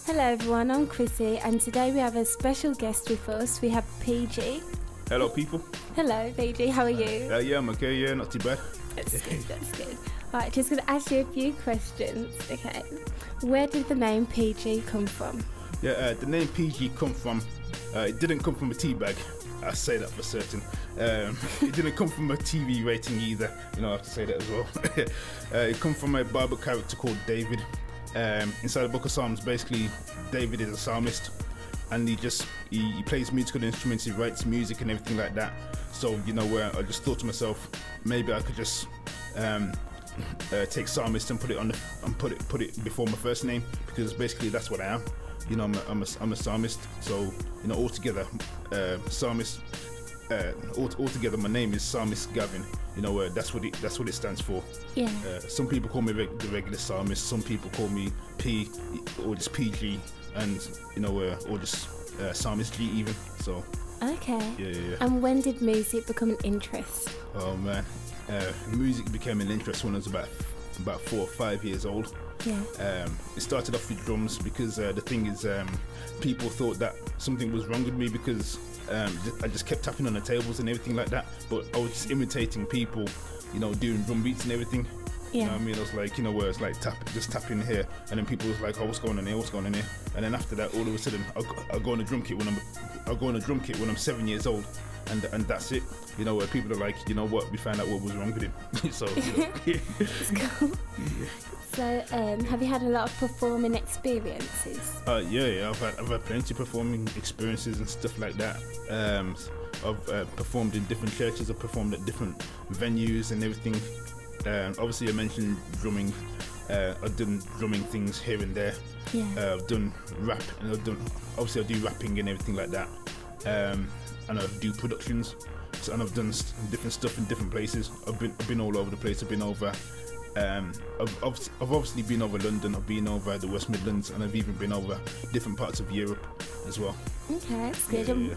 Hello everyone, I'm Chrysie and today we have a special guest with us. We have PG. Hello people. Hello PG, how are you? Yeah, I'm okay, yeah, not too bad. That's good. Right, just going to ask you a few questions, okay? Where did the name PG come from? Yeah, the name PG come from, it didn't come from a tea bag. I say that for certain. It didn't come from a TV rating either, I have to say that as well. It come from a Bible character called David. Inside the book of Psalms, basically David is a psalmist and he plays musical instruments, he writes music and everything like that. So I just thought to myself, maybe I could just take psalmist and put it before my first name, because basically that's what I am. I'm a psalmist. So altogether, psalmist. Altogether, my name is Psalmist Gavin. That's what it stands for. Yeah. Some people call me the regular psalmist. Some people call me P or just PG, and or just Psalmist G even. So. Okay. Yeah. And when did music become an interest? Oh man, music became an interest when I was about 4 or 5 years old. Yeah. It started off with drums because the thing is, people thought that something was wrong with me because I just kept tapping on the tables and everything like that. But I was just imitating people, doing drum beats and everything. Yeah. You know what I mean? I was like, where it's like just tapping here, and then people was like, oh, what's going on here? What's going on here? And then after that, all of a sudden, I go on a drum kit when I'm 7 years old. And that's it, where people are like, what, we found out what was wrong with him. So, It's cool. Yeah. So, have you had a lot of performing experiences? Yeah, I've had plenty of performing experiences and stuff like that. I've performed in different churches, I've performed at different venues and everything. Obviously I mentioned drumming. I've done drumming things here and there. Yeah. I've done rap, and I do rapping and everything like that. And I do productions, and I've done different stuff in different places. I've been all over the place. I've been over. I've obviously been over London. I've been over the West Midlands, and I've even been over different parts of Europe as well. Okay, that's good. Yeah.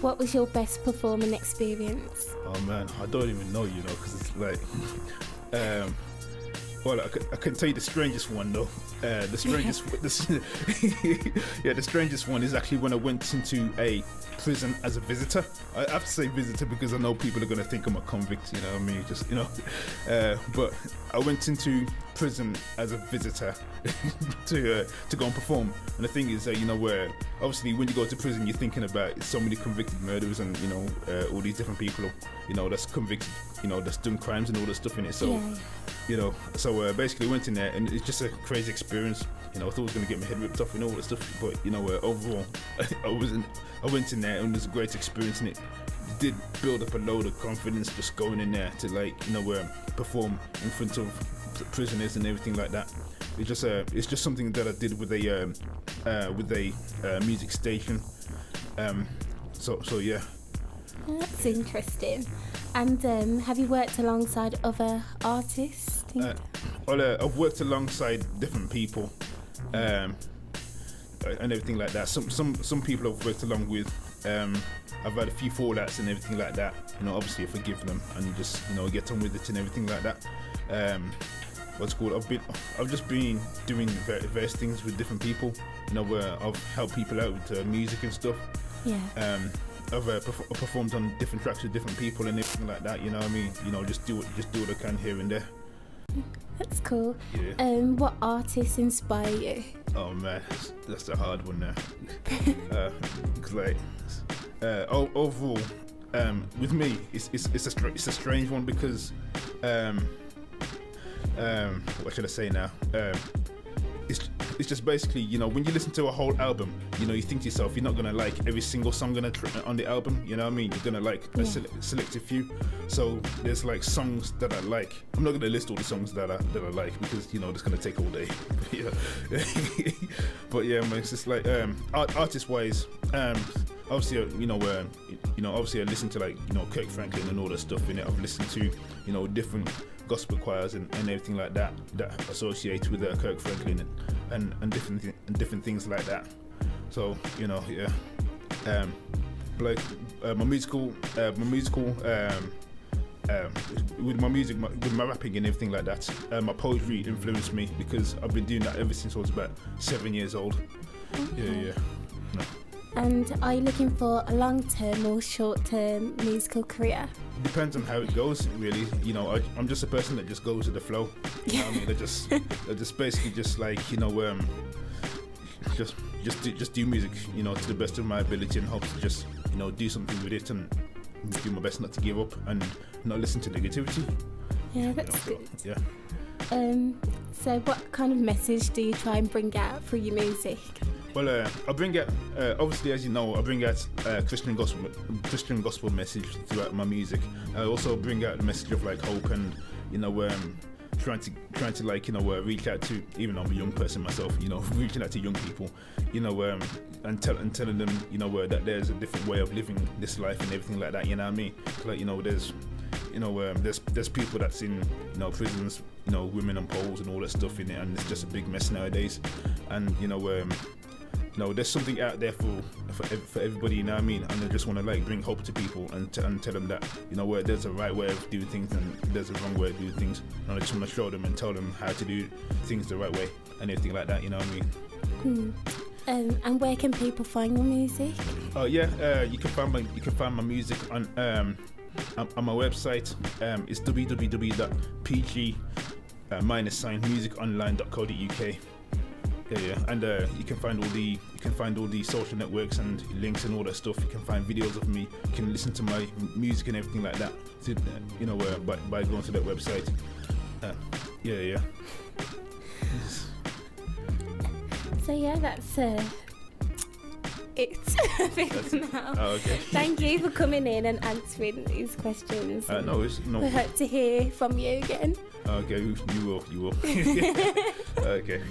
What was your best performing experience? Oh man, I don't even know, because it's like, well, I can tell you the strangest one though. The strangest one is actually when I went into a prison as a visitor. I have to say visitor because I know people are going to think I'm a convict, but I went into prison as a visitor to go and perform. And the thing is, where obviously when you go to prison, you're thinking about so many convicted murderers and all these different people, that's convicted, that's done crimes and all that stuff in it. So. Yeah. So basically went in there and it's just a crazy experience. I thought I was going to get my head ripped off and all that stuff, but overall, I went in there and it was a great experience, and it did build up a load of confidence just going in there to perform in front of prisoners and everything like that. It's just something that I did with a music station. So yeah. That's interesting. And have you worked alongside other artists? I've worked alongside different people and everything like that. Some people I've worked along with, I've had a few fallouts and everything like that. Obviously I forgive them and just get on with it and everything like that. What's called? I've just been doing various things with different people. Where I've helped people out with music and stuff. Yeah. I've performed on different tracks with different people and everything like that. Just do what I can here and there. That's cool. Yeah. What artists inspire you? Oh man, that's a hard one now. Overall, with me, it's a strange one because what should I say now? It's just basically, when you listen to a whole album, you think to yourself, you're not going to like every single song on the album, you know what I mean? You're going to like a selective few. So there's like songs that I like. I'm not going to list all the songs that I like because, it's going to take all day. But yeah, man, it's just like, artist-wise, obviously, obviously I listen to like, Kirk Franklin and all that stuff in it. I've listened to, different gospel choirs and everything like that associate with Kirk Franklin and different things like that. So my musical with my music, with my rapping and everything like that, my poetry influenced me because I've been doing that ever since I was about 7 years old. Okay. Yeah. No. And are you looking for a long-term or short-term musical career? It depends on how it goes, really. You know, I'm just a person that just goes with the flow. You know what I mean? I just basically just like, you know, just do music, you know, to the best of my ability, and hope to just, you know, do something with it and do my best not to give up and not listen to negativity. Yeah, that's good. Yeah. So what kind of message do you try and bring out through your music? Well, I bring out, obviously, as you know, I bring out Christian gospel message throughout my music. I also bring out the message of like hope and, you know, trying to like, you know, reach out to, even though I'm a young person myself, you know, reaching out to young people, you know, and telling them, you know, that there's a different way of living this life and everything like that. You know what I mean? Like, you know, there's people that's in, you know, prisons, you know, women on poles and all that stuff in it, and it's just a big mess nowadays. And you know, there's something out there for everybody, you know what I mean? And I just want to like bring hope to people and tell them that, you know, there's a right way of doing things and there's a wrong way of doing things. And I just want to show them and tell them how to do things the right way and everything like that, you know what I mean? And where can people find your music? Oh yeah, you can find my music on my website. It's www.pg-musiconline.co.uk. Yeah, and you can find all the social networks and links and all that stuff. You can find videos of me. You can listen to my music and everything like that. You know, by going to that website. Yeah. So yeah, that's it for now. Oh, okay. Thank you for coming in and answering these questions. No. We hope to hear from you again. Okay, you will. Okay.